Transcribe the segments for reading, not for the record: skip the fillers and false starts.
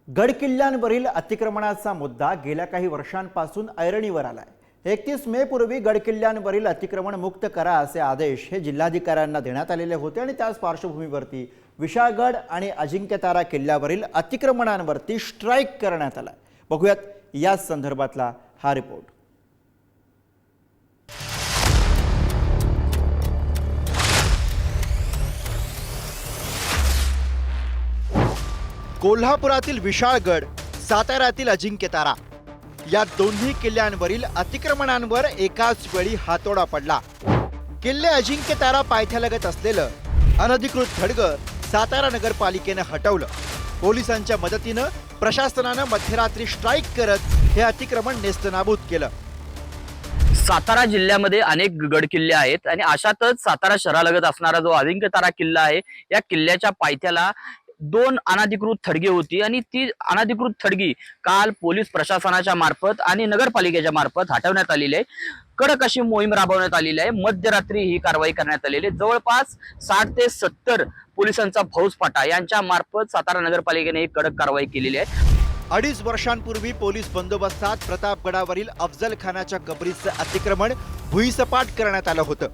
गडकिल्ल्यांवरील अतिक्रमणाचा मुद्दा गेल्या काही वर्षांपासून ऐरणीवर आलाय। 31 मे पूर्वी गडकिल्ल्यांवरील अतिक्रमण मुक्त करा असे आदेश हे जिल्हाधिकाऱ्यांना देण्यात आलेले होते आणि त्याच पार्श्वभूमीवरती विशाळगड आणि अजिंक्यतारा किल्ल्यावरील अतिक्रमणांवरती स्ट्राईक करण्यात आलाय। बघूयात याच संदर्भातला हा रिपोर्ट। कोल्हापुरातील विशाळगड, साताऱ्यातील अजिंक्यतारा या दोन्ही किल्ल्यांवरील अतिक्रमणांवर एकाच वेळी हातोडा पडला। किल्ले अजिंक्यतारा पायथ्यालगत असलेलं अनधिकृत थडगं सातारा नगरपालिकेनं हटवलं। पोलिसांच्या मदतीनं प्रशासनानं मध्यरात्री स्ट्राईक करत हे अतिक्रमण नेस्तनाबूत केलं। सातारा जिल्ह्यामध्ये अनेक गडकिल्ले आहेत आणि अशातच सातारा शहरालगत असणारा जो अजिंक्यतारा किल्ला आहे, या किल्ल्याच्या पायथ्याला 2 अनधिकृत थडगी होती आणि ती अनधिकृत थडगी काल पोलीस प्रशासनाच्या मार्फत आणि नगरपालिकेच्या मार्फत हटवण्यात आलेली आहे। कडक अशी मोहीम राबवण्यात आलेली आहे। मध्यरात्री ही कारवाई करण्यात आलेली आहे। जवळपास 60 ते 70 पोलिसांचा फौजफाटा यांच्या मार्फत सातारा नगरपालिकेने ही कडक कारवाई केलेली आहे। 2.5 वर्षांपूर्वी पोलीस बंदोबस्तात प्रतापगडावरील अफजल खानाच्या कबरीचं अतिक्रमण भुईसपाट करण्यात आलं होतं।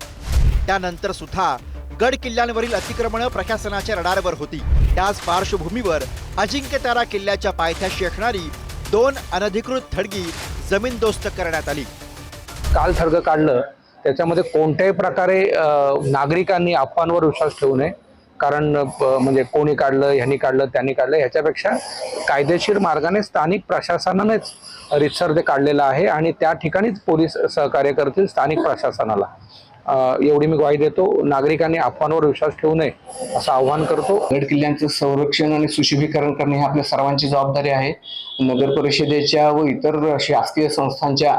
त्यानंतर सुद्धा गड किल्ल्यांवरील अतिक्रमण प्रशासनाच्या रडारवर होती। त्याच पार्श्वभूमीवर अजिंक्यतारा किल्ल्याच्या पायथ्याशी असणारी 2 अनधिकृत थडगी जमीनदोस्त करण्यात आली। काल थडगं काढलं, त्याच्यामध्ये कोणत्याही प्रकारे नागरिकांनी अफवांवर विश्वास ठेवू नये। कारण म्हणजे कोणी काढलं, ह्यांनी काढलं, त्यांनी काढलं, ह्याच्यापेक्षा कायदेशीर मार्गाने स्थानिक प्रशासनानेच रितसर ते काढलेलं आहे आणि त्या ठिकाणीच पोलीस सहकार्य करतील स्थानिक प्रशासनाला। एवढी मी ग्वाही देतो। नागरिकांनी अफवांवर विश्वास ठेवू नये असं आवाहन करतो। गड किल्ल्यांचं संरक्षण आणि सुशोभीकरण करणे ही आपल्या सर्वांची जबाबदारी आहे। नगर परिषदेच्या व इतर शासकीय संस्थांच्या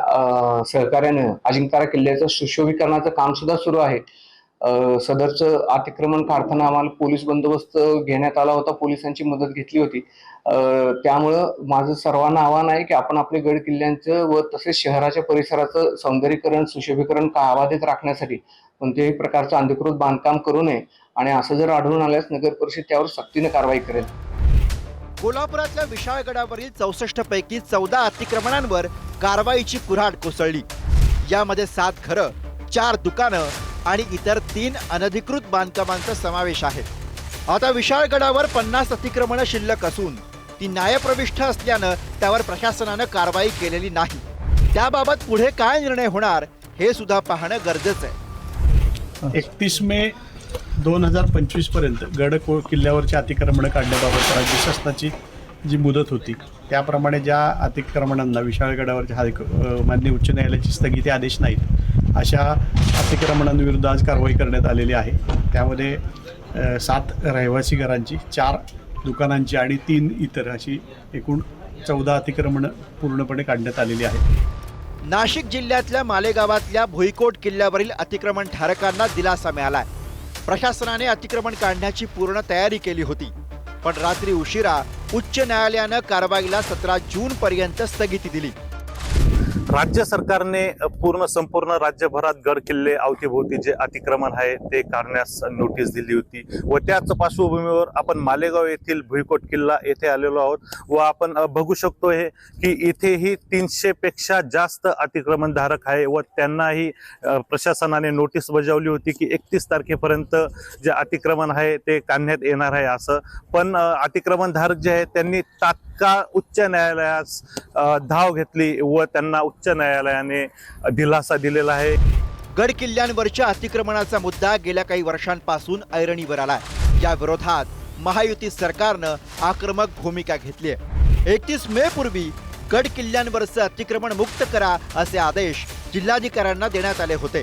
सहकार्याने अजिंक्यतारा किल्ल्याचं सुशोभीकरणाचं काम सुद्धा सुरू आहे। सदरचं अतिक्रमण काढताना आम्हाला पोलीस बंदोबस्त घेण्यात आला होता, पोलिसांची मदत घेतली होती। त्यामुळं माझं सर्वांना आव्हान आहे की आपण आपले गड किल्ल्यांचं व तसेच शहराच्या परिसराचं सौंदर्यीकरण, सुशोभीकरण काबाधित राखण्यासाठी कोणत्याही प्रकारचं अनधिकृत बांधकाम करू नये आणि असं जर आढळून आल्यास नगर परिषद त्यावर सक्तीने कारवाई करेल। कोल्हापुरातल्या विशाळगडावरील 64 पैकी 14 अतिक्रमणांवर कारवाईची कुऱ्हाड कोसळली। यामध्ये 7 घरं, 4 दुकानं आणि इतर 3 अनधिकृत बांधकामांचा समावेश आहे। आता विशाळगडावर 50 अतिक्रमणं शिल्लक असून ती न्यायप्रविष्ठ असल्यानं त्यावर प्रशासनानं कारवाई केलेली नाही। त्याबाबत पुढे काय निर्णय होणार हे सुद्धा पाहणं गरजेचं आहे। 31 मे 2025 पर्यंत गड किल्ल्यावरच्या अतिक्रमणं काढण्याबाबत राज्य शासनाची जी मुदत होती त्याप्रमाणे ज्या अतिक्रमणांना विशाळगडावरच्या माननीय उच्च न्यायालयाची स्थगिती आदेश नाहीत अशा अतिक्रमणांविरुद्ध आज कारवाई करण्यात आलेली आहे। त्यामध्ये 7 रहिवासी घरांची, 4 दुकानांची आणि 3 इतर अशी एकूण 14 अतिक्रमणं पूर्णपणे काढण्यात आलेली आहेत। नाशिक जिल्ह्यातल्या मालेगावातल्या भुईकोट किल्ल्यावरील अतिक्रमण धारकांना दिलासा मिळालाय। प्रशासनाने अतिक्रमण काढण्याची पूर्ण तयारी केली होती, पण रात्री उशिरा उच्च न्यायालयानं कारवाईला 17 जून पर्यंत स्थगिती दिली। राज्य सरकारने संपूर्ण राज्यभरात गड किल्ले अवतीभोवती जे अतिक्रमण आहे ते काढण्यास नोटीस दिली होती व त्याच पार्श्वभूमीवर आपण मालेगाव येथील भुईकोट किल्ला येथे आलेलो आहोत व आपण बघू शकतो हे की इथेही 300 पेक्षा जास्त अतिक्रमणधारक आहे व त्यांनाही प्रशासनाने नोटीस बजावली होती की 31 तारखेपर्यंत जे अतिक्रमण आहे ते काढण्यात येणार आहे असं। पण अतिक्रमणधारक जे आहेत त्यांनी तात्काळ उच्च न्यायालयास धाव घेतली व त्यांना उच्च न्यायालयाने दिलासा दिलेला आहे। गड किल्ल्यांवरच्या अतिक्रमणाचा मुद्दा गेल्या काही वर्षांपासून ऐरणीवर आलाय। या विरोधात महायुती सरकारनं आक्रमक भूमिका घेतली आहे। 31 मे पूर्वी गड किल्ल्यांवरचं अतिक्रमण मुक्त करा असे आदेश जिल्हाधिकाऱ्यांना देण्यात आले होते।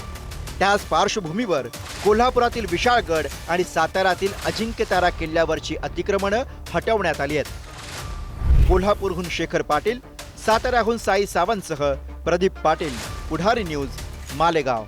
त्याच पार्श्वभूमीवर कोल्हापुरातील विशाळगड आणि साताऱ्यातील अजिंक्यतारा किल्ल्यावरची अतिक्रमणं हटवण्यात आली आहेत। कोल्हापूरहून शेखर पाटील, साताऱ्याहून साई सावंतसह प्रदीप पाटील, पुढारी न्यूज, मालेगाव।